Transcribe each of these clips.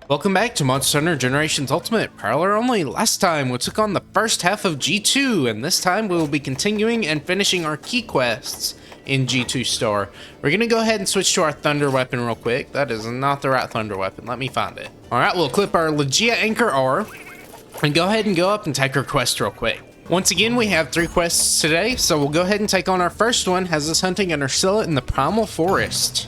Welcome back to Monster Hunter Generations Ultimate. Prowler only. Last time we took on the first half of G2, and this time we will be continuing and finishing our key quests in G2 Star. We're going to go ahead and switch to our Thunder weapon real quick. That is not the right Thunder weapon. Let me find it. Alright, we'll equip our Legia Anchor R and go ahead and go up and take our quest real quick. Once again, we have 3 quests today, so we'll go ahead and take on our first one. Has us hunting an Ursula in the Primal Forest.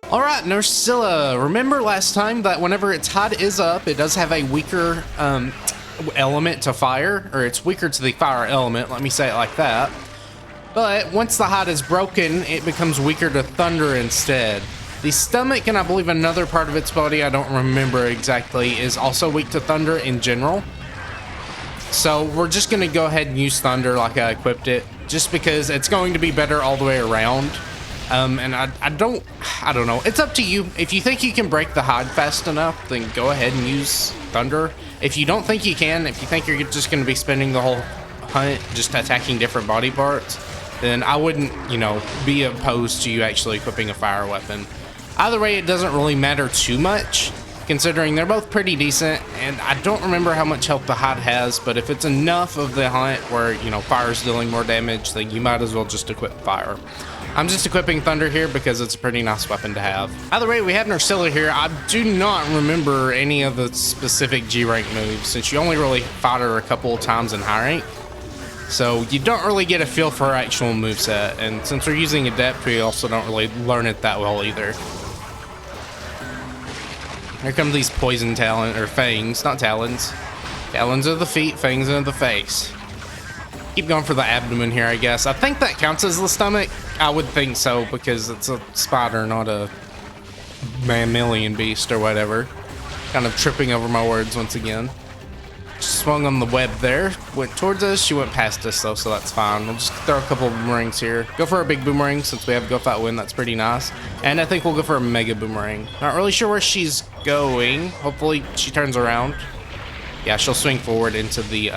Alright, Nursilla, remember last time that whenever its hide is up, it does have a weaker element to fire, or it's weaker to the fire element, let me say it like that. But once the hide is broken, it becomes weaker to thunder instead. The stomach, and I believe another part of its body, I don't remember exactly, is also weak to thunder in general. So we're just going to go ahead and use thunder like I equipped it, just because it's going to be better all the way around. And I don't know. It's up to you. If you think you can break the hide fast enough, then go ahead and use thunder. If you don't think you can, if you think you're just going to be spending the whole hunt just attacking different body parts, then I wouldn't, be opposed to you actually equipping a fire weapon. Either way, it doesn't really matter too much, considering they're both pretty decent, and I don't remember how much health the hide has, but if it's enough of the hunt where, fire's dealing more damage, then you might as well just equip fire. I'm just equipping thunder here because it's a pretty nice weapon to have. Either way, we have Nursilla here. I do not remember any of the specific G rank moves, since you only really fought her a couple of times in high rank. So you don't really get a feel for her actual moveset, and since we're using Adept, we also don't really learn it that well either. Here come these poison fangs, not talons. Talons are the feet, fangs are the face. Keep going for the abdomen here, I guess. I think that counts as the stomach. I would think so, because it's a spider, not a mammalian beast or whatever. Kind of tripping over my words once again. Swung on the web there. Went towards us. She went past us, though, so that's fine. We'll just throw a couple of boomerangs here. Go for a big boomerang, since we have Go Fight Win. That's pretty nice. And I think we'll go for a mega boomerang. Not really sure where she's going. Hopefully she turns around. Yeah, she'll swing forward into the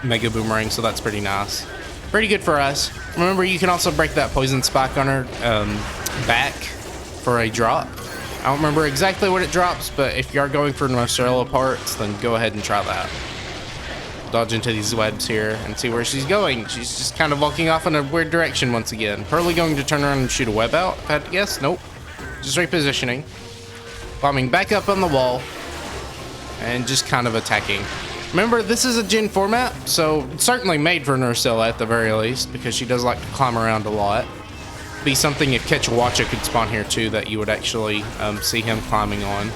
mega boomerang, so that's pretty nice. Pretty good for us. Remember, you can also break that poison spike on her back for a drop. I don't remember exactly what it drops, but if you are going for Nursilla parts, then go ahead and try that. Dodge into these webs here and see where she's going. She's just kind of walking off in a weird direction once again. Probably going to turn around and shoot a web out, if I had to guess. Nope. Just repositioning. Bombing back up on the wall. And just kind of attacking. Remember, this is a Gen 4 map, so it's certainly made for Nursilla at the very least, because she does like to climb around a lot. Be something if Ketchawacha could spawn here too, that you would actually see him climbing on.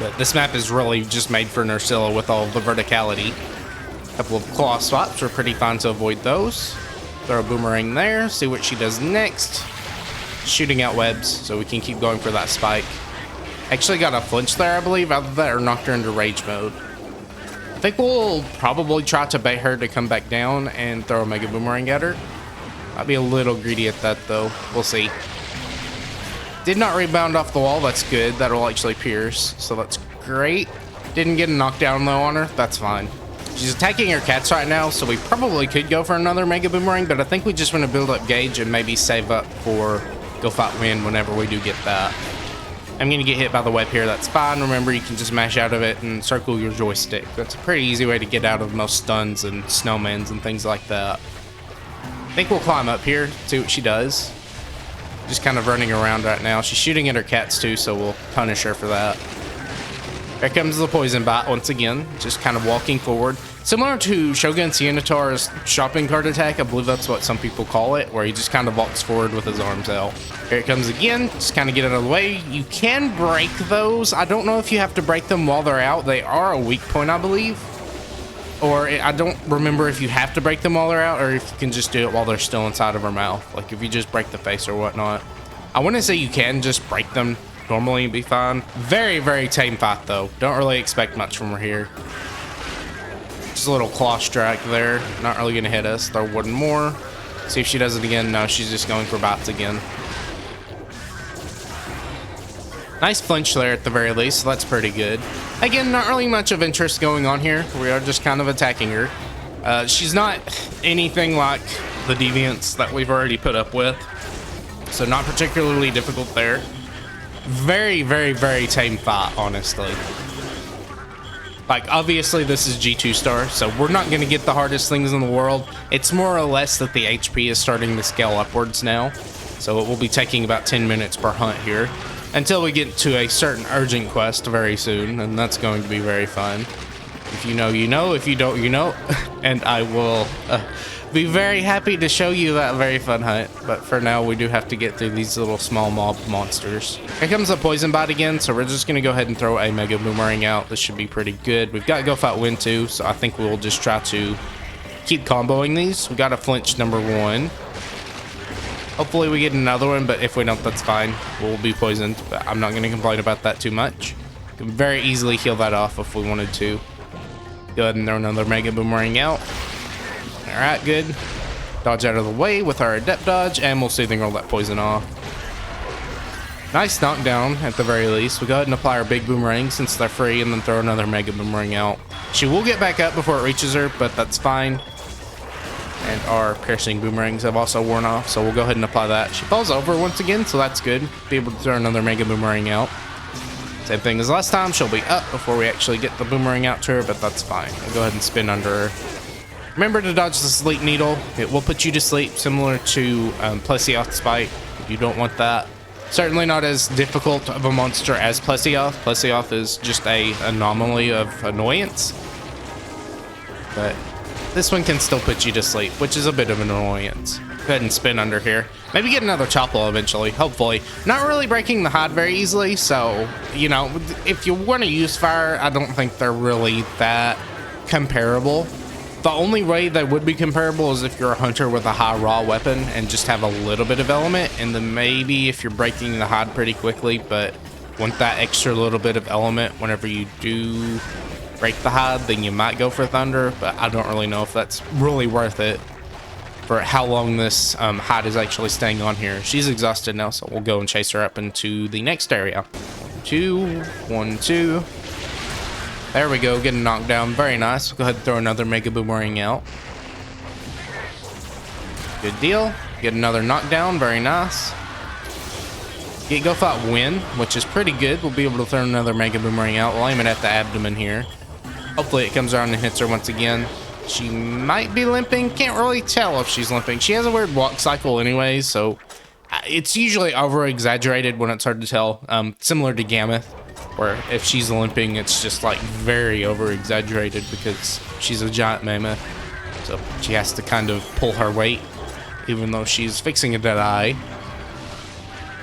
But this map is really just made for Nursilla with all the verticality. A couple of claw swaps are pretty fine to avoid those. Throw a boomerang there, see what she does next. Shooting out webs, so we can keep going for that spike. Actually got a flinch there, I believe. Either that or knocked her into rage mode. I think we'll probably try to bait her to come back down and throw a mega boomerang at her. Might be a little greedy at that though. We'll see. Did not rebound off the wall. That's good. That'll actually pierce. So that's great. Didn't get a knockdown though on her. That's fine. She's attacking her cats right now, so we probably could go for another mega boomerang, but I think we just want to build up gauge and maybe save up for Go Fight Win whenever we do get that. I'm going to get hit by the web here. That's fine. Remember, you can just mash out of it and circle your joystick. That's a pretty easy way to get out of most stuns and snowmans and things like that. I think we'll climb up here, see what she does. Just kind of running around right now. She's shooting at her cats too, so we'll punish her for that. Here comes the poison bite once again. Just kind of walking forward. Similar to Shogun Siennatar's shopping cart attack, I believe that's what some people call it, where he just kind of walks forward with his arms out. Here it comes again, just kind of get out of the way. You can break those. I don't know if you have to break them while they're out. They are a weak point, I believe. Or I don't remember if you have to break them while they're out, or if you can just do it while they're still inside of her mouth. Like if you just break the face or whatnot. I wouldn't say you can just break them normally and be fine. Very, very tame fight though. Don't really expect much from her here. Just a little claw strike there. Not really gonna hit us. Throw one more. See if she does it again. No, she's just going for bites again. Nice flinch there at the very least, so that's pretty good. Again, not really much of interest going on here. We are just kind of attacking her. She's not anything like the deviants that we've already put up with, so not particularly difficult there. Very, very, very tame fight, honestly. Like, obviously, this is G2 star, so we're not going to get the hardest things in the world. It's more or less that the HP is starting to scale upwards now. So it will be taking about 10 minutes per hunt here until we get to a certain urgent quest very soon, and that's going to be very fun. If you know, you know. If you don't, you know. And I will be very happy to show you that very fun hunt. But for now, we do have to get through these little small mob monsters. Here comes a poison bot again, so we're just going to go ahead and throw a mega boomerang out. This should be pretty good. We've got go fight win too, so I think we'll just try to keep comboing these. We got a flinch number 1. Hopefully we get another one, but if we don't, that's fine. We'll be poisoned, but I'm not going to complain about that too much. We can very easily heal that off if we wanted to. Go ahead and throw another mega boomerang out. Alright, good. Dodge out of the way with our adept dodge, and we'll soothing roll that poison off. Nice knockdown at the very least. We'll go ahead and apply our big boomerang since they're free, and then throw another mega boomerang out. She will get back up before it reaches her, but that's fine. And our piercing boomerangs have also worn off, so we'll go ahead and apply that. She falls over once again, so that's good. Be able to throw another mega boomerang out. Same thing as last time, she'll be up before we actually get the boomerang out to her, but that's fine. We'll go ahead and spin under her. Remember to dodge the sleep needle. It will put you to sleep, similar to Plesioth Spike. You don't want that. Certainly not as difficult of a monster as Plesioth. Plesioth is just an anomaly of annoyance. But this one can still put you to sleep, which is a bit of an annoyance. Go ahead and spin under here. Maybe get another Choppel eventually, hopefully. Not really breaking the hide very easily, so, you know, if you want to use fire, I don't think they're really that comparable. The only way they would be comparable is if you're a hunter with a high raw weapon and just have a little bit of element, and then maybe if you're breaking the hide pretty quickly, but want that extra little bit of element whenever you do break the hide, then you might go for thunder, but I don't really know if that's really worth it for how long this hide is actually staying on here. She's exhausted now, so we'll go and chase her up into the next area. 2, 1, 2. There we go, getting knocked down. Very nice. We'll go ahead and throw another mega boomerang out. Good deal. Get another knockdown. Very nice. Get go fight win, which is pretty good. We'll be able to throw another mega boomerang out. We'll aim it at the abdomen here. Hopefully it comes around and hits her once again. She might be limping. Can't really tell if she's limping. She has a weird walk cycle anyways, so it's usually over exaggerated when it's hard to tell. Similar to Gammoth, where if she's limping, it's just like very over exaggerated because she's a giant mammoth. So she has to kind of pull her weight, even though she's fixing a dead eye.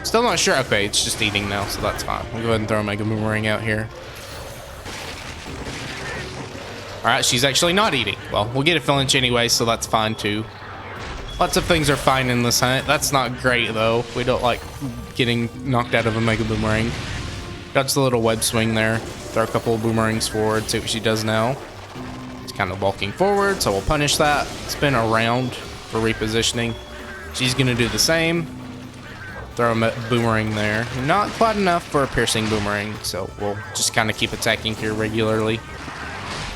Still not sure. Okay, it's just eating now, so that's fine. We'll go ahead and throw a mega boomerang out here. Alright, she's actually not eating. Well, we'll get a flinch anyway, so that's fine too. Lots of things are fine in this hunt. That's not great though. We don't like getting knocked out of a mega boomerang. Dodge the little web swing there. Throw a couple of boomerangs forward, see what she does now. It's kind of walking forward, so we'll punish that. Spin around for repositioning. She's gonna do the same. Throw a boomerang there. Not quite enough for a piercing boomerang, so we'll just kind of keep attacking here regularly.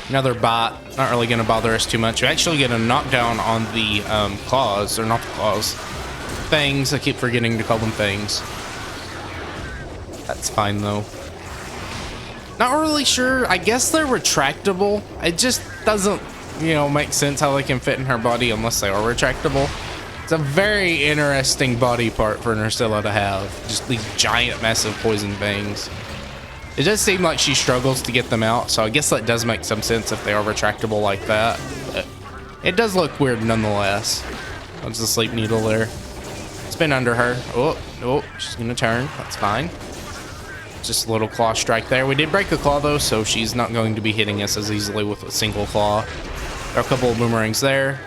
Another bot, not really gonna bother us too much. We actually get a knockdown on the claws, or not the claws. Fangs, I keep forgetting to call them fangs. That's fine though. Not really sure. I guess they're retractable. It just doesn't, you know, make sense how they can fit in her body unless they are retractable. It's a very interesting body part for an Ursula to have. Just these giant, massive poison fangs. It does seem like she struggles to get them out, so I guess that does make some sense if they are retractable like that. But it does look weird nonetheless. That's the sleep needle there. Spin under her. Oh, she's gonna turn. That's fine. Just a little claw strike there. We did break a claw though, so she's not going to be hitting us as easily with a single claw. There are a couple of boomerangs there.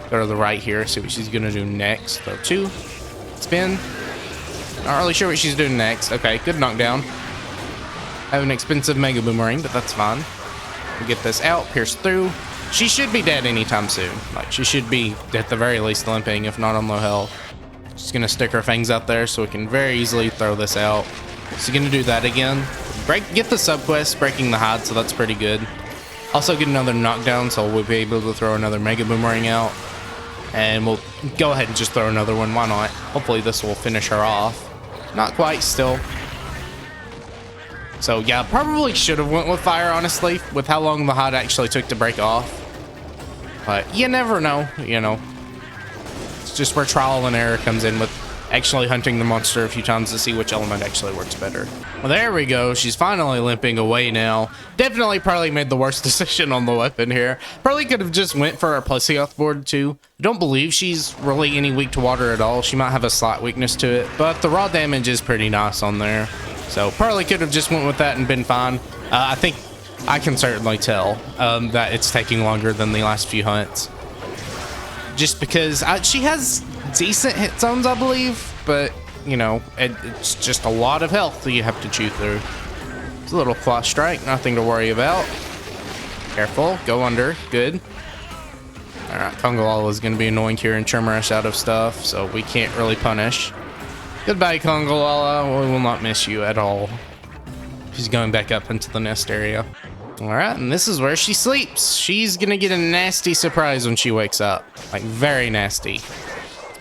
Go to the right here, see what she's gonna do next. Throw 2. Spin. Not really sure what she's doing next. Okay, good knockdown. Have an expensive mega boomerang, but that's fine. We'll get this out, pierce through. She should be dead anytime soon. Like, she should be at the very least limping, if not on low health. She's gonna stick her fangs out there so we can very easily throw this out. She's gonna do that again. Get the subquest, breaking the hide, so that's pretty good. Also get another knockdown, so we'll be able to throw another mega boomerang out. And we'll go ahead and just throw another one, why not? Hopefully this will finish her off. Not quite still. So yeah, probably should have went with fire, honestly, with how long the hot actually took to break off. But you never know, you know. It's just where trial and error comes in with actually hunting the monster a few times to see which element actually works better. Well, there we go. She's finally limping away now. Definitely probably made the worst decision on the weapon here. Probably could have just went for our Plesioth board too. I don't believe she's really any weak to water at all. She might have a slight weakness to it, but the raw damage is pretty nice on there. So probably could have just went with that and been fine. I think I can certainly tell that it's taking longer than the last few hunts. Just because she has decent hit zones, I believe, but you know, it's just a lot of health that you have to chew through. It's a little claw strike, nothing to worry about. Careful, go under, good. All right, Kongolala is going to be annoying here and trimmer us out of stuff, so we can't really punish. Goodbye, Kongolala. We will not miss you at all. She's going back up into the nest area. All right, and this is where she sleeps. She's gonna get a nasty surprise when she wakes up. Like, very nasty.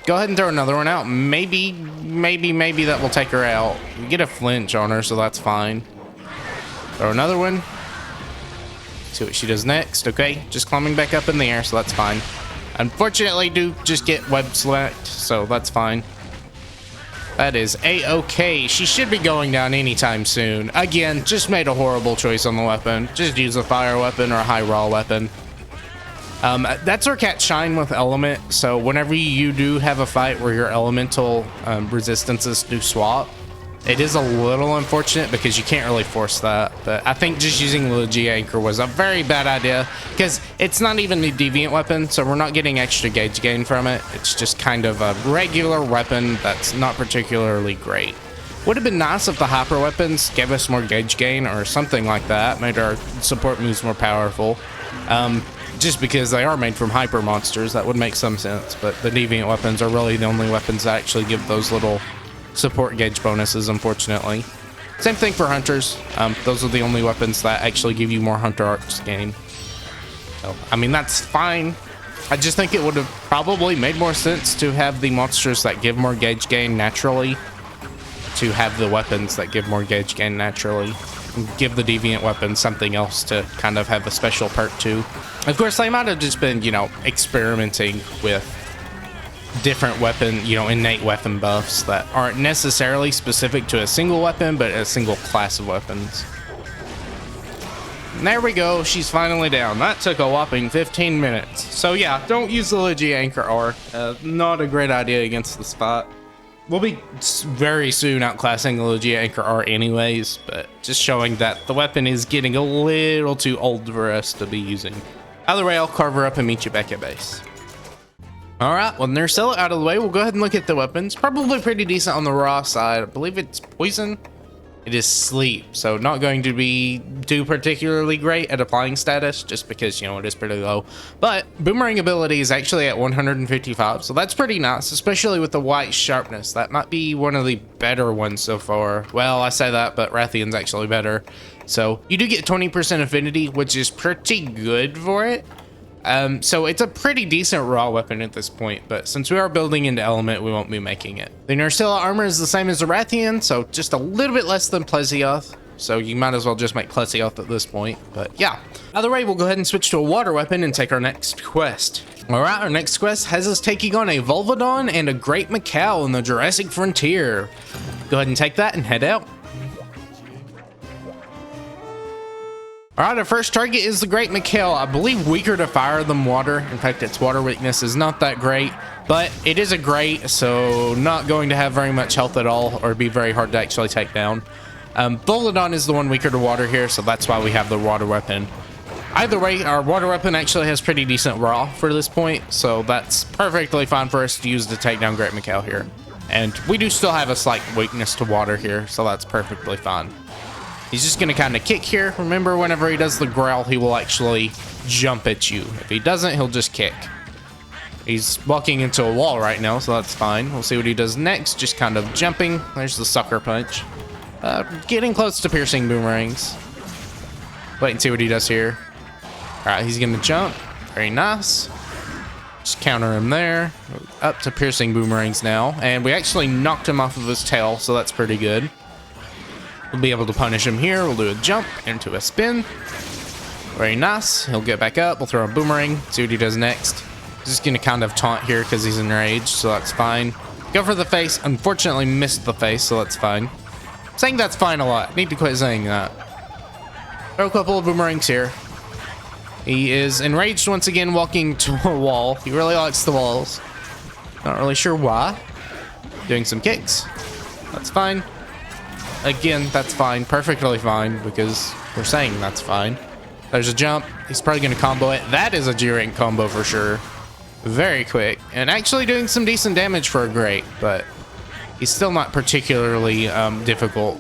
Go ahead and throw another one out. Maybe that will take her out. We get a flinch on her, so that's fine. Throw another one. See what she does next. Okay, just climbing back up in the air, so that's fine. Unfortunately, do just get web select, so that's fine. That is a-okay. She should be going down anytime soon. Again, just made a horrible choice on the weapon. Just use a fire weapon or a high raw weapon. That's where cats shine with element. So whenever you do have a fight where your elemental resistances do swap, it is a little unfortunate because you can't really force that. But I think just using the G Anchor was a very bad idea because it's not even a deviant weapon, so we're not getting extra gauge gain from it. It's just kind of a regular weapon that's not particularly great. Would have been nice if the hyper weapons gave us more gauge gain or something like that, made our support moves more powerful. Just because they are made from hyper monsters, that would make some sense. But the deviant weapons are really the only weapons that actually give those little support gauge bonuses, unfortunately. Same thing for hunters. Those are the only weapons that actually give you more hunter arcs gain. So, I mean, that's fine. I just think it would have probably made more sense to have the monsters that give more gauge gain naturally, to have the weapons that give more gauge gain naturally. Give the deviant weapons something else to kind of have a special perk to. Of course, they might have just been, you know, experimenting with different weapon, you know, innate weapon buffs that aren't necessarily specific to a single weapon, but a single class of weapons. And there we go, she's finally down. That took a whopping 15 minutes. So yeah, don't use the Ligi Anchor R. Not a great idea against the spot. We'll be very soon outclassing the Ligi Anchor R anyways, but just showing that the weapon is getting a little too old for us to be using. Either way, I'll carve her up and meet you back at base. All right, well, they're still out of the way. We'll go ahead and look at the weapons. Probably pretty decent on the raw side. I believe it's poison. It is sleep, so not going to be do particularly great at applying status, just because, you know, it is pretty low. But boomerang ability is actually at 155, so that's pretty nice, especially with the white sharpness. That might be one of the better ones so far. Well, I say that, but Rathian's actually better. So you do get 20% affinity, which is pretty good for it. So it's a pretty decent raw weapon at this point, but since we are building into element, we won't be making it. The Nursilla armor is the same as the Rathian, so just a little bit less than Plesioth, so you might as well just make Plesioth at this point. But yeah, either way, we'll go ahead and switch to a water weapon and take our next quest. All right, our next quest has us taking on a Volvodon and a Great Maccao in the Jurassic Frontier. Go ahead and take that and head out. All right, our first target is the Great Maccao. I believe weaker to fire than water. In fact, its water weakness is not that great, but it is a great, so not going to have very much health at all or be very hard to actually take down. Volodon is the one weaker to water here, so that's why we have the water weapon. Either way, our water weapon actually has pretty decent raw for this point, so that's perfectly fine for us to use to take down Great Maccao here. And we do still have a slight weakness to water here, so that's perfectly fine. He's just going to kind of kick here. Remember, whenever he does the growl, he will actually jump at you. If he doesn't, he'll just kick. He's walking into a wall right now, so that's fine. We'll see what he does next. Just kind of jumping. There's the sucker punch. Getting close to piercing boomerangs. Wait and see what he does here. All right, he's going to jump. Very nice. Just counter him there. Up to piercing boomerangs now. And we actually knocked him off of his tail, so that's pretty good. We'll be able to punish him here. We'll do a jump into a spin. Very nice. He'll get back up. We'll throw a boomerang. See what he does next. Just going to kind of taunt here because he's enraged, so that's fine. Go for the face. Unfortunately, missed the face, so that's fine. Saying that's fine a lot. Need to quit saying that. Throw a couple of boomerangs here. He is enraged once again, walking to a wall. He really likes the walls. Not really sure why. Doing some kicks. That's fine. Again, that's fine. Perfectly fine, because we're saying that's fine. There's a jump. He's probably going to combo it. That is a G-rank combo for sure. Very quick. And actually doing some decent damage for a Great, but he's still not particularly difficult.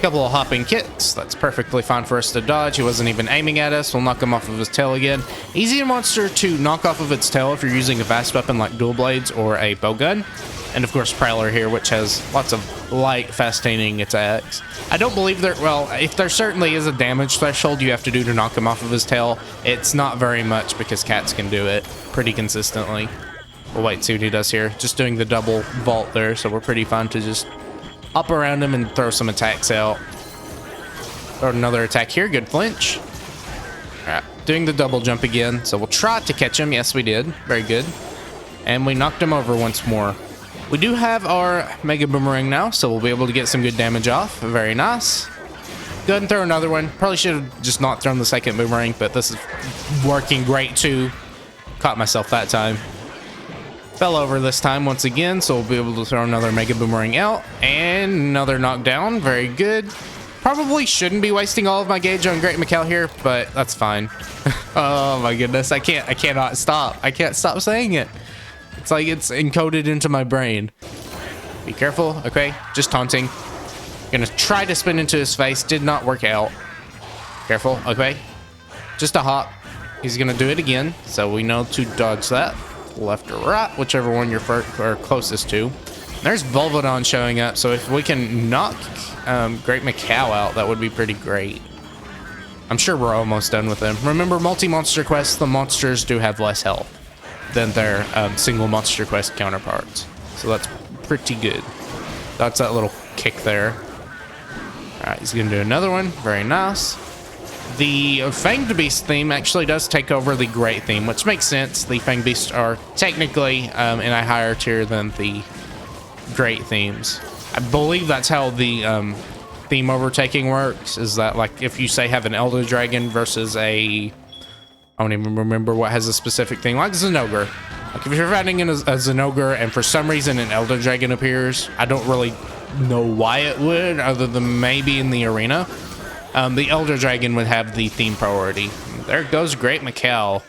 Couple of hopping kicks. That's perfectly fine for us to dodge. He wasn't even aiming at us. We'll knock him off of his tail again. Easy monster to knock off of its tail if you're using a fast weapon like dual blades or a bowgun. And of course Prowler here, which has lots of light fast-taining attacks. I don't believe there, well, if there certainly is a damage threshold you have to do to knock him off of his tail, it's not very much because cats can do it pretty consistently. We'll wait, see what he does here. Just doing the double vault there, so we're pretty fine to just up around him and throw some attacks out. Throw another attack here, good flinch. Alright, doing the double jump again, so we'll try to catch him. Yes, we did. Very good. And we knocked him over once more. We do have our Mega Boomerang now, so we'll be able to get some good damage off. Very nice. Go ahead and throw another one. Probably should have just not thrown the second Boomerang, but this is working great too. Caught myself that time. Fell over this time once again, so we'll be able to throw another Mega Boomerang out. And another knockdown. Very good. Probably shouldn't be wasting all of my gauge on Great Maccao here, but that's fine. Oh my goodness, I cannot stop. I can't stop saying it. It's like it's encoded into my brain. Be careful. Okay, just taunting. Gonna try to spin into his face. Did not work out. Careful. Okay. Just a hop. He's gonna do it again, so we know to dodge that. Left or right, whichever one you're closest to. There's Volvodon showing up, so if we can knock Great Maccao out, that would be pretty great. I'm sure we're almost done with him. Remember, multi-monster quests, the monsters do have less health than their single monster quest counterparts, so that's pretty good. That's that little kick there. Alright, he's gonna do another one. Very nice. The Fanged Beast theme actually does take over the Great theme, which makes sense. The Fanged Beasts are technically in a higher tier than the Great themes. I believe that's how the theme overtaking works, is that like if you say have an Elder Dragon versus a, I don't even remember what has a specific thing, like Zenogre. Like if you're fighting in a Zenogre and for some reason an Elder Dragon appears, I don't really know why it would, other than maybe in the arena. The Elder Dragon would have the theme priority. There goes Great Maccao.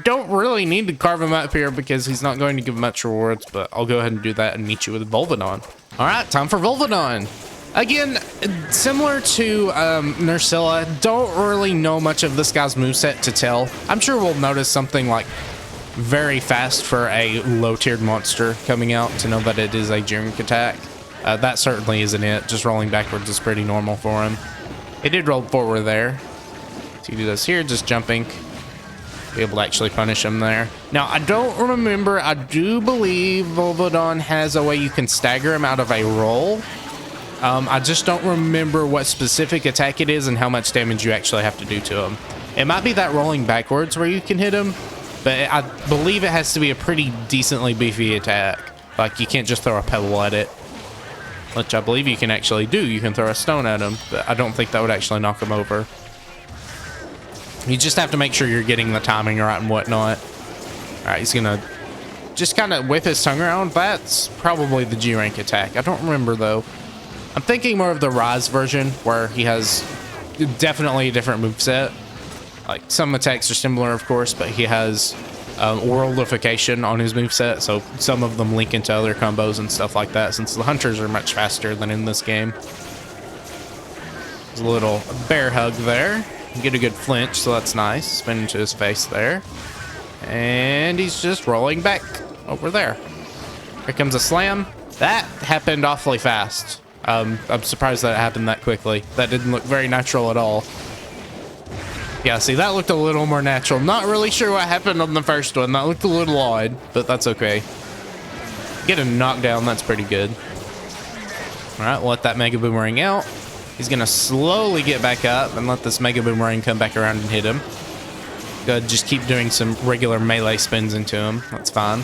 Don't really need to carve him up here because he's not going to give much rewards, but I'll go ahead and do that and meet you with Volvodon. Alright, time for Volvodon. Again, similar to Nursilla, don't really know much of this guy's moveset to tell. I'm sure we'll notice something like very fast for a low-tiered monster coming out to know that it is a G-rank attack. That certainly isn't it. Just rolling backwards is pretty normal for him. It did roll forward there. See what he does here, just jumping. Be able to actually punish him there. Now, I don't remember, I do believe Volvodon has a way you can stagger him out of a roll. I just don't remember what specific attack it is and how much damage you actually have to do to him. It might be that rolling backwards where you can hit him, but I believe it has to be a pretty decently beefy attack. Like, you can't just throw a pebble at it. Which I believe you can actually do. You can throw a stone at him, but I don't think that would actually knock him over. You just have to make sure you're getting the timing right and whatnot. Alright, he's gonna just kind of whip his tongue around. That's probably the G-rank attack. I don't remember, though. I'm thinking more of the Rise version, where he has definitely a different moveset. Like, some attacks are similar, of course, but he has worldification on his moveset, so some of them link into other combos and stuff like that, since the hunters are much faster than in this game. There's a little bear hug there. Get a good flinch, so that's nice. Spin into his face there. And he's just rolling back over there. Here comes a slam. That happened awfully fast. I'm surprised that it happened that quickly. That didn't look very natural at all. Yeah, see, that looked a little more natural. Not really sure what happened on the first one. That looked a little odd, but that's okay. Get a knockdown, that's pretty good. All right, we'll let that Mega Boomerang out. He's gonna slowly get back up and let this Mega Boomerang come back around and hit him. Good, just keep doing some regular melee spins into him. That's fine.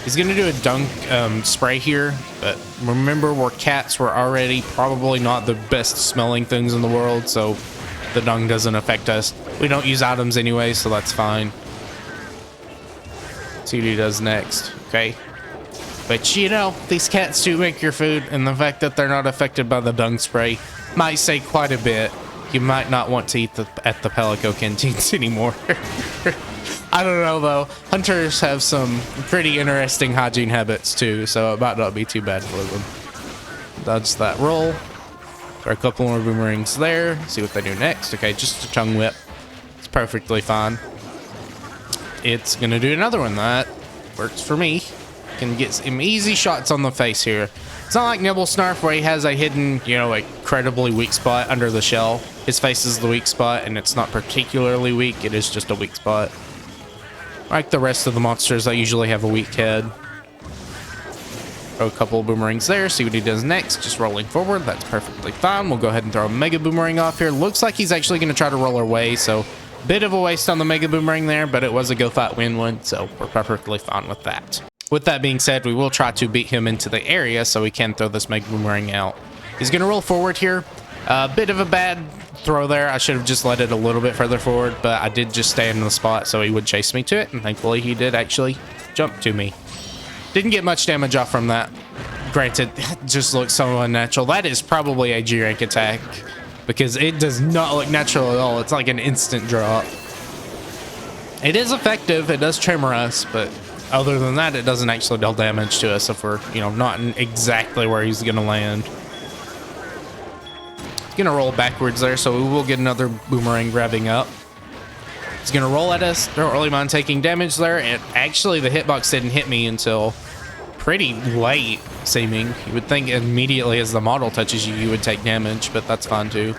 He's gonna do a dunk spray here, but remember, we're cats. We're already probably not the best smelling things in the world, so the dung doesn't affect us. We don't use items anyway, so that's fine. See what he does next, okay? But you know, these cats do make your food, and the fact that they're not affected by the dung spray might say quite a bit. You might not want to eat at the Pelico canteens anymore. I don't know though. Hunters have some pretty interesting hygiene habits too, so it might not be too bad for them. Dodge that roll. Throw a couple more boomerangs there. See what they do next. Okay, just a tongue whip. It's perfectly fine. It's gonna do another one. That works for me. Can get some easy shots on the face here. It's not like Nibble Snarf where he has a hidden, you know, incredibly weak spot under the shell. His face is the weak spot, and it's not particularly weak. It is just a weak spot. Like the rest of the monsters, I usually have a weak head. Throw a couple of boomerangs there, see what he does next. Just rolling forward, that's perfectly fine. We'll go ahead and throw a Mega Boomerang off here. Looks like he's actually going to try to roll away, so bit of a waste on the Mega Boomerang there, but it was a go fight win one, so we're perfectly fine with that. With that being said, we will try to beat him into the area so we can throw this Mega Boomerang out. He's going to roll forward here. A bit of a bad throw there. I should have just let it a little bit further forward, but I did just stay in the spot so he would chase me to it, and thankfully he did actually jump to me. Didn't get much damage off from that. Granted, it just looks so unnatural. That is probably a G-rank attack because it does not look natural at all. It's like an instant drop. It is effective. It does tremor us, but other than that, it doesn't actually deal damage to us if we're, you know, not in exactly where he's going to land. He's going to roll backwards there, so we will get another boomerang grabbing up. He's going to roll at us. Don't really mind taking damage there. And actually, the hitbox didn't hit me until pretty late, seeming. You would think immediately as the model touches you, you would take damage, but that's fine too.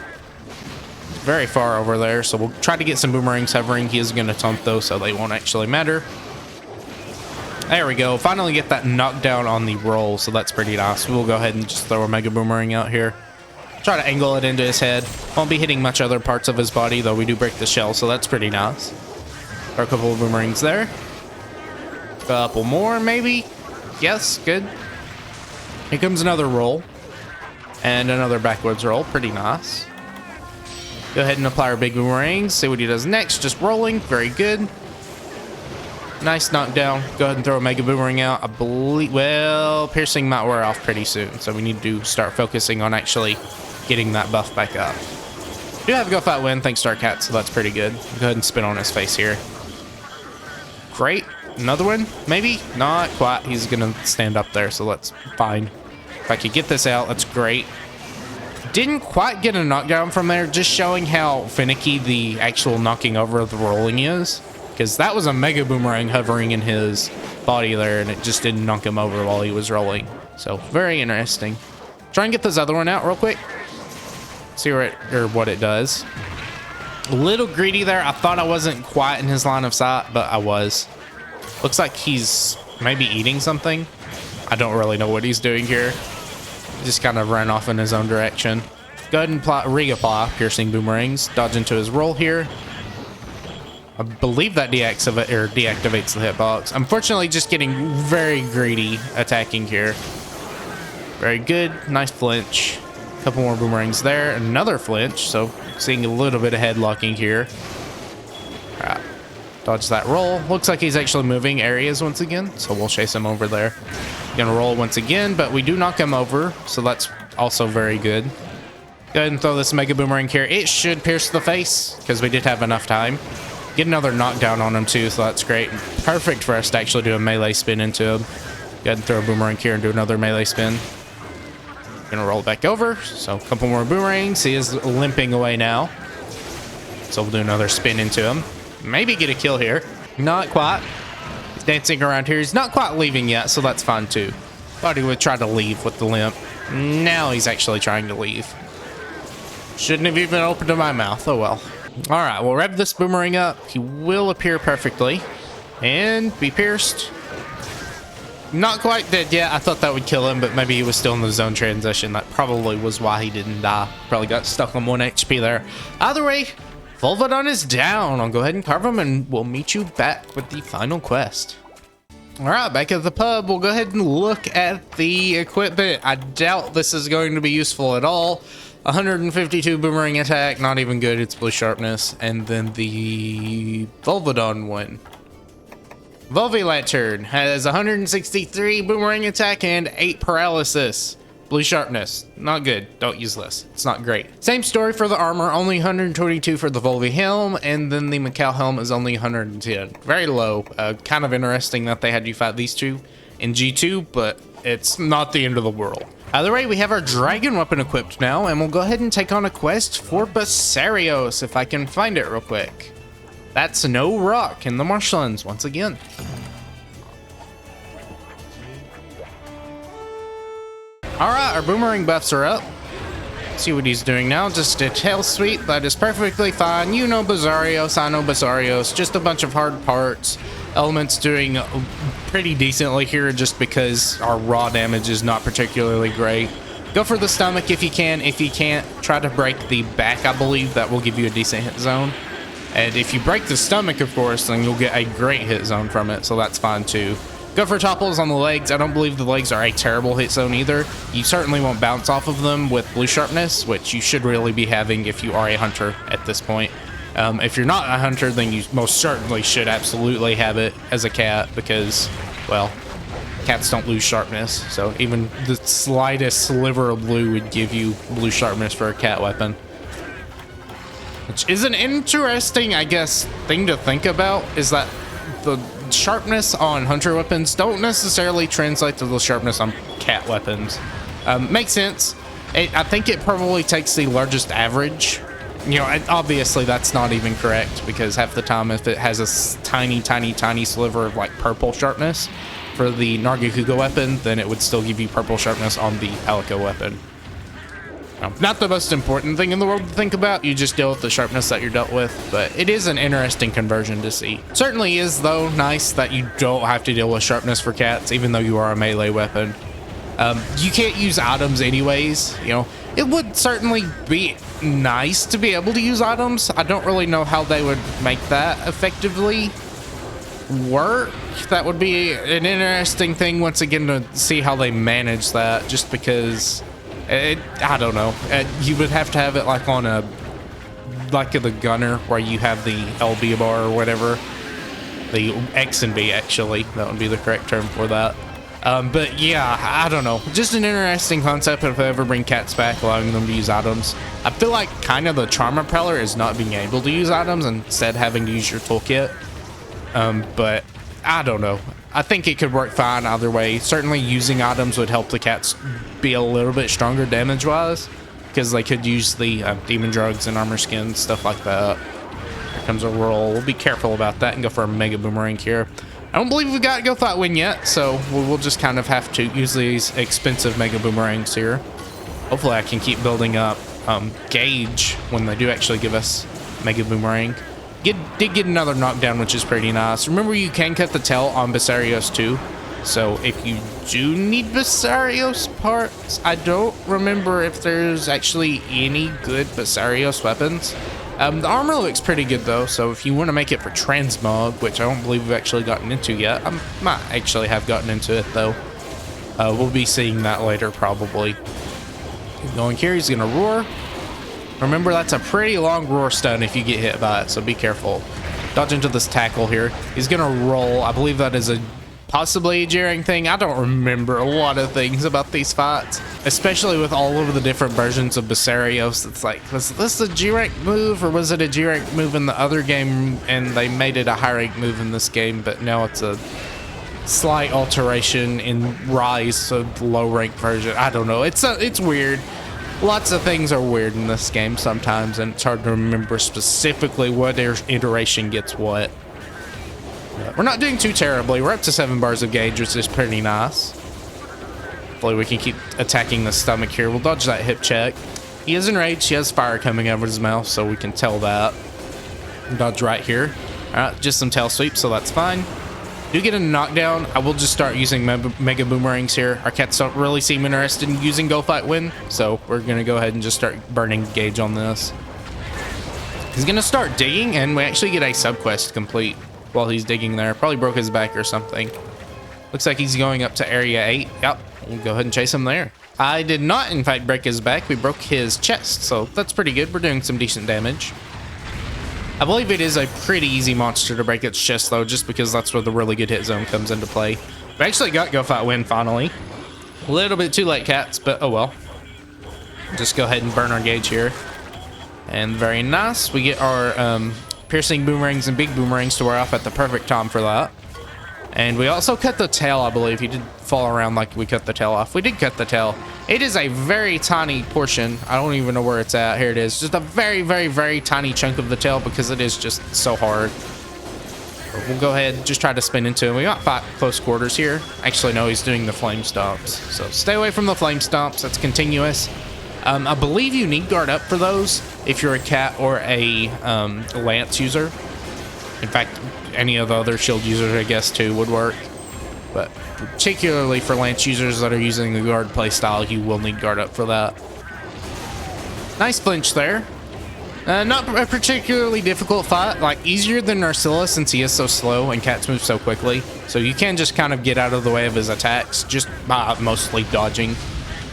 Very far over there, so we'll try to get some boomerangs hovering. He is going to taunt though, so they won't actually matter. There we go. Finally get that knockdown on the roll, so that's pretty nice. We'll go ahead and just throw a Mega Boomerang out here. Try to angle it into his head. Won't be hitting much other parts of his body, though we do break the shell, so that's pretty nice. Throw a couple of boomerangs there. Couple more, maybe? Yes, good. Here comes another roll. And another backwards roll. Pretty nice. Go ahead and apply our big boomerangs. See what he does next. Just rolling. Very good. Nice knockdown. Go ahead and throw a Mega Boomerang out. I believe, well, piercing might wear off pretty soon, so we need to start focusing on actually getting that buff back up. We do have a go fight win thanks to our cat, so that's pretty good. Go ahead and spin on his face here. Great. Another one? Maybe? Not quite. He's gonna stand up there, so that's fine. If I could get this out, that's great. Didn't quite get a knockdown from there, just showing how finicky the actual knocking over of the rolling is. Because that was a Mega Boomerang hovering in his body there, and it just didn't knock him over while he was rolling. So, very interesting. Try and get this other one out real quick. See what it does. A little greedy there. I thought I wasn't quite in his line of sight, but I was. Looks like he's maybe eating something. I don't really know what he's doing here. He just kind of ran off in his own direction. Go ahead and reapply piercing boomerangs. Dodge into his roll here. I believe that deactivates the hitbox. Unfortunately, just getting very greedy attacking here. Very good. Nice flinch. Couple more boomerangs there. Another flinch. So seeing a little bit of head locking here. All right. Dodge that roll. Looks like he's actually moving areas once again. So we'll chase him over there. Gonna roll once again, but we do knock him over. So that's also very good. Go ahead and throw this Mega Boomerang here. It should pierce the face because we did have enough time. Get another knockdown on him too, so that's great. Perfect for us to actually do a melee spin into him. Go ahead and throw a boomerang here and do another melee spin. Gonna roll back over, so a couple more boomerangs. He is limping away now. So we'll do another spin into him. Maybe get a kill here. Not quite. He's dancing around here. He's not quite leaving yet, so that's fine too. Thought he would try to leave with the limp. Now he's actually trying to leave. Shouldn't have even opened my mouth. Oh well. All right, we'll rev this boomerang up. He will appear perfectly and be pierced. Not quite dead yet. I thought that would kill him, but maybe he was still in the zone transition. That probably was why he didn't die. Probably got stuck on 1 HP there. Either way, Volvodon is down. I'll go ahead and carve him, and we'll meet you back with the final quest. All right, back at the pub, we'll go ahead and look at the equipment. I doubt this is going to be useful at all. 152 boomerang attack, not even good. It's blue sharpness. And then the Volvodon one. Volvilantern has 163 boomerang attack and 8 paralysis. Blue sharpness, not good. Don't use this. It's not great. Same story for the armor, only 122 for the Volvi helm, and then the Maccao helm is only 110. Very low. Kind of interesting that they had you fight these two in G2, but it's not the end of the world. Either way, we have our dragon weapon equipped now, and we'll go ahead and take on a quest for Basarios, if I can find it real quick. That's no rock in the marshlands once again. Alright, our boomerang buffs are up. See what he's doing now. Just a tail sweep. That is perfectly fine. You know Basarios, I know Basarios. Just a bunch of hard parts. Element's doing pretty decently here just because our raw damage is not particularly great. Go for the stomach if you can. If you can't, try to break the back, I believe. That will give you a decent hit zone. And if you break the stomach, of course, then you'll get a great hit zone from it, so that's fine too. Go for topples on the legs. I don't believe the legs are a terrible hit zone either. You certainly won't bounce off of them with blue sharpness, which you should really be having if you are a hunter at this point. If you're not a hunter, then you most certainly should absolutely have it as a cat because, well, cats don't lose sharpness. So even the slightest sliver of blue would give you blue sharpness for a cat weapon. Which is an interesting, I guess, thing to think about, is that the sharpness on hunter weapons don't necessarily translate to the sharpness on cat weapons. Makes sense. I think it probably takes the largest average. You know, obviously that's not even correct because half the time if it has a tiny sliver of like purple sharpness for the Nargacuga weapon, then it would still give you purple sharpness on the Palico weapon. Not the most important thing in the world to think about. You just deal with the sharpness that you're dealt with, but it is an interesting conversion to see. Certainly is, though, nice that you don't have to deal with sharpness for cats, even though you are a melee weapon. You can't use items anyways, you know. It would certainly be nice to be able to use items. I don't really know how they would make that effectively work. That would be an interesting thing, once again, to see how they manage that, just because... I don't know. You would have to have it like on like the gunner where you have the LB bar or whatever. The X and B, actually. That would be the correct term for that. But yeah, I don't know. Just an interesting concept if I ever bring cats back, allowing them to use items. I feel like kind of the charm of Prowler is not being able to use items, instead having to use your toolkit. But I don't know. I think it could work fine either way. Certainly using items would help the cats be a little bit stronger damage-wise, because they could use the demon drugs and armor skins, stuff like that. Here comes a roll. We'll be careful about that and go for a mega boomerang here. I don't believe we've got Go Thought Win yet, so we'll just kind of have to use these expensive mega boomerangs here. Hopefully I can keep building up gauge when they do actually give us mega boomerang. Did get another knockdown, which is pretty nice. Remember, you can cut the tail on Basarios too. So if you do need Basarios parts, I don't remember if there's actually any good Basarios weapons. The armor looks pretty good though, so if you want to make it for transmog, which I don't believe we've actually gotten into yet, I might actually have gotten into it though. We'll be seeing that later probably. Keep going here, he's gonna roar. Remember, that's a pretty long roar stun if you get hit by it, so be careful. Dodge into this tackle here. He's gonna roll. I believe that is possibly a G-rank thing. I don't remember a lot of things about these fights, especially with all of the different versions of Basarios. It's like, was this a G-rank move, or was it a G-rank move in the other game and they made it a high-rank move in this game, but now it's a slight alteration in Rise, so the low-rank version. I don't know. It's weird. Lots of things are weird in this game sometimes, and it's hard to remember specifically what iteration gets what. But we're not doing too terribly. We're up to 7 bars of gauge, which is pretty nice. Hopefully we can keep attacking the stomach here. We'll dodge that hip check. He is enraged. He has fire coming out of his mouth, so we can tell that. Dodge right here. All right, just some tail sweep, so that's fine. Do get a knockdown. I will just start using mega boomerangs here. Our cats don't really seem interested in using Go Fight Win, so we're going to go ahead and just start burning gauge on this. He's going to start digging, and we actually get a subquest complete while he's digging there. Probably broke his back or something. Looks like he's going up to area 8. Yep, we'll go ahead and chase him there. I did not, in fact, break his back. We broke his chest, so that's pretty good. We're doing some decent damage. I believe it is a pretty easy monster to break its chest, though, just because that's where the really good hit zone comes into play. We actually got Go Fight Win, finally. A little bit too late, cats, but oh well. Just go ahead and burn our gauge here. And very nice. We get our piercing boomerangs and big boomerangs to wear off at the perfect time for that. And we also cut the tail, I believe. He did fall around like we cut the tail off. We did cut the tail. It is a very tiny portion. I don't even know where it's at. Here it is. Just a very, very, very tiny chunk of the tail because it is just so hard. But we'll go ahead and just try to spin into him. We got 5 close quarters here. Actually, no, he's doing the flame stomps. So stay away from the flame stomps. That's continuous. I believe you need guard up for those if you're a cat or a lance user. In fact, any of the other shield users, I guess, too, would work. But particularly for lance users that are using the guard playstyle, you will need guard up for that. Nice flinch there. Not a particularly difficult fight, like easier than Narcilla since he is so slow and cats move so quickly. So you can just kind of get out of the way of his attacks just by mostly dodging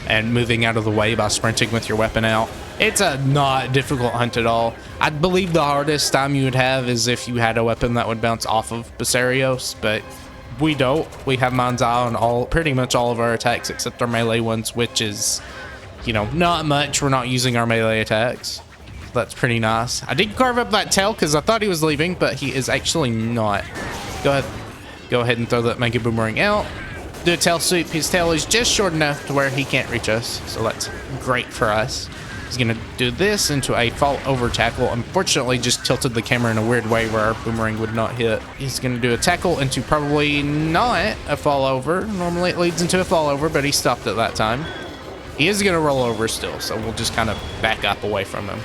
and moving out of the way by sprinting with your weapon out. It's a not difficult hunt at all. I believe the hardest time you would have is if you had a weapon that would bounce off of Basarios, but we don't. We have Mind's Eye on pretty much all of our attacks except our melee ones, which is, you know, not much. We're not using our melee attacks. That's pretty nice. I did carve up that tail because I thought he was leaving, but he is actually not. Go ahead and throw that Mega Boomerang out. Do a tail sweep. His tail is just short enough to where he can't reach us, so that's great for us. He's gonna do this into a fall over tackle. Unfortunately, just tilted the camera in a weird way where our boomerang would not hit. He's gonna do a tackle into probably not a fall over. Normally it leads into a fall over, but he stopped at that time. He is gonna roll over still, so we'll just kind of back up away from him.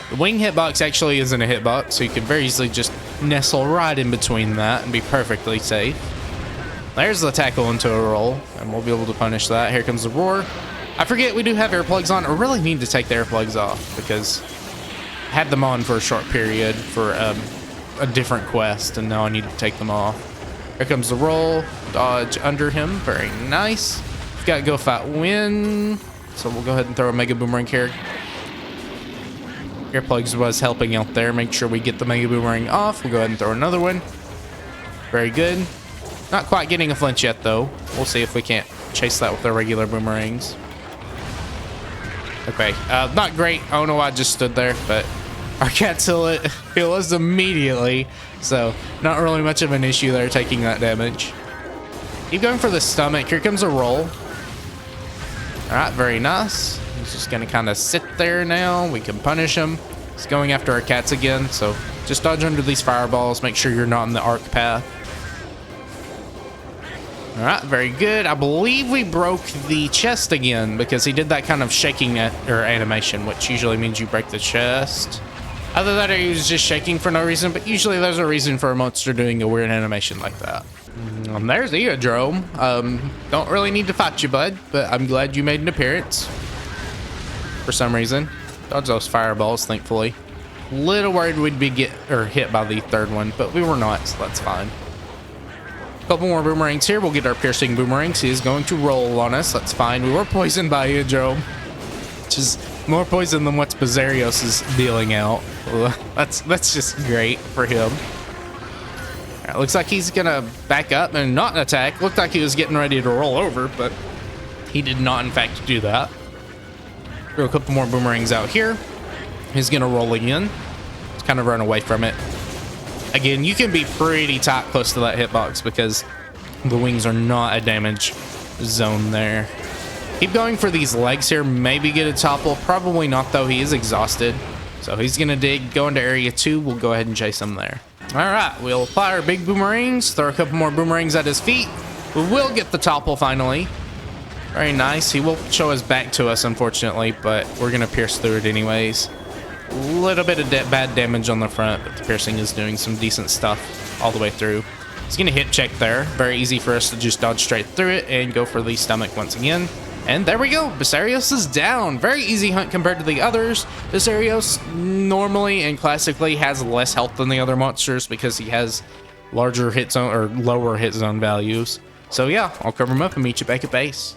The wing hitbox actually isn't a hitbox, so you can very easily just nestle right in between that and be perfectly safe. There's the tackle into a roll, and we'll be able to punish that. Here comes the roar. I forget we do have earplugs on. I really need to take the earplugs off because I had them on for a short period for a different quest, and now I need to take them off. Here comes the roll. Dodge under him. Very nice. We've got Go Fight Win, so we'll go ahead and throw a Mega Boomerang here. Earplugs was helping out there. Make sure we get the Mega Boomerang off. We'll go ahead and throw another one. Very good. Not quite getting a flinch yet, though. We'll see if we can't chase that with our regular boomerangs. Okay, not great. I don't know why I just stood there, but our cats heal us immediately, so not really much of an issue there taking that damage. Keep going for the stomach. Here comes a roll. All right, very nice. He's just gonna kind of sit there now. We can punish him. He's going after our cats again, so just dodge under these fireballs. Make sure you're not in the arc path. All right, very good. I believe we broke the chest again because he did that kind of shaking animation, which usually means you break the chest. Either that or he was just shaking for no reason, but usually there's a reason for a monster doing a weird animation like that. There's Eodrome. Don't really need to fight you, bud, but I'm glad you made an appearance. For some reason. Dodge those fireballs, thankfully. Little worried we'd be hit by the third one, but we were not, so that's fine. Couple more boomerangs here. We'll get our piercing boomerangs. He is going to roll on us. That's fine. We were poisoned by Eodrome, which is more poison than what Bazarios is dealing out. That's just great for him. All right, looks like he's gonna back up and not attack. Looked like he was getting ready to roll over, but he did not, in fact, do that. Throw a couple more boomerangs out here. He's gonna roll again. Let's kind of run away from it. Again, you can be pretty tight close to that hitbox because the wings are not a damage zone there. Keep going for these legs here. Maybe get a topple. Probably not, though. He is exhausted. So he's going to dig. Go into area 2. We'll go ahead and chase him there. All right. We'll apply our big boomerangs. Throw a couple more boomerangs at his feet. We will get the topple finally. Very nice. He will show his back to us, unfortunately, but we're going to pierce through it anyways. Little bit of bad damage on the front, but the piercing is doing some decent stuff all the way through. He's gonna hit check there. Very easy for us to just dodge straight through it and go for the stomach once again. And there we go. Basarios is down. Very easy hunt compared to the others. Basarios normally and classically has less health than the other monsters because he has larger hit zone or lower hit zone values. So yeah, I'll cover him up and meet you back at base.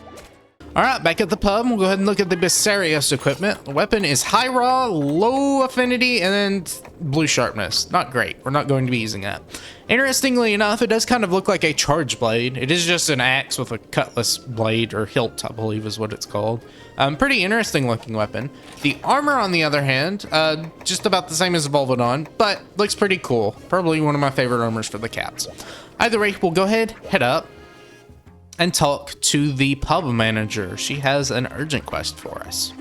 Alright, back at the pub, we'll go ahead and look at the Basarios equipment. The weapon is high raw, low affinity, and then blue sharpness. Not great. We're not going to be using that. Interestingly enough, it does kind of look like a charge blade. It is just an axe with a cutlass blade, or hilt, I believe is what it's called. Pretty interesting looking weapon. The armor, on the other hand, just about the same as Volvodon, but looks pretty cool. Probably one of my favorite armors for the cats. Either way, we'll go ahead, head up, and talk to the pub manager. She has an urgent quest for us.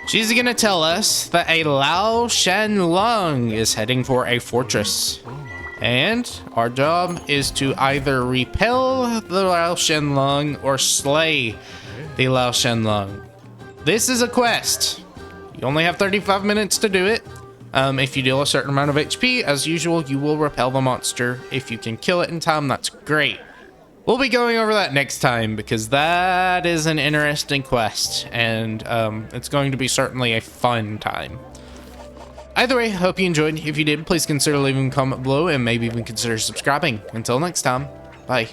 She's gonna tell us that a Lao Shen Lung is heading for a fortress. And our job is to either repel the Lao Shen Lung or slay the Lao Shen Lung. This is a quest. You only have 35 minutes to do it. If you deal a certain amount of HP, as usual, you will repel the monster. If you can kill it in time, that's great. We'll be going over that next time because that is an interesting quest, and it's going to be certainly a fun time. Either way, hope you enjoyed. If you did, please consider leaving a comment below and maybe even consider subscribing. Until next time, bye.